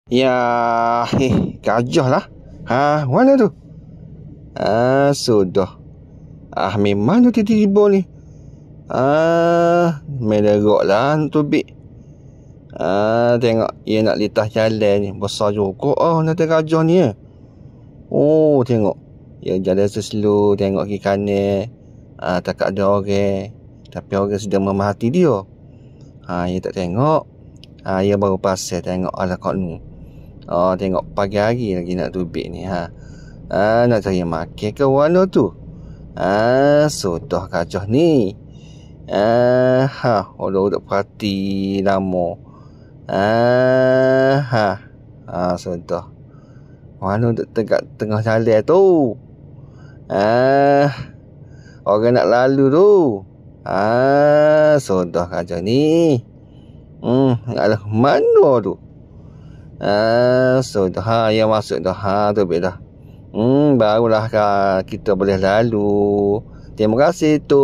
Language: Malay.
Ya, gajah lah. Mana tu? Sudah. Memang tu tiba-tiba ni. Melerok lah tubik. Tengok ia nak litas jalan ni. Besar juga nanti gajah ni ya. Oh, tengok. Ia jalan slow, tengok kiri kanan. Tak ada orang. Tapi orang sedang memahati dia. Ia tak tengok. Ia baru pasal tengok ala kat ni. Tengok pagi hari lagi nak tubik ni. Nak cari makan ke mana tu? Sudah gajah ni. Orang duk perhati lama. Sudah. Mana duk tegak tengah jalan tu? Orang nak lalu tu. Sudah gajah ni. Alah mana tu? Sudah yang masuk dah. Tu dah. Barulah kita boleh lalu. Terima kasih tu.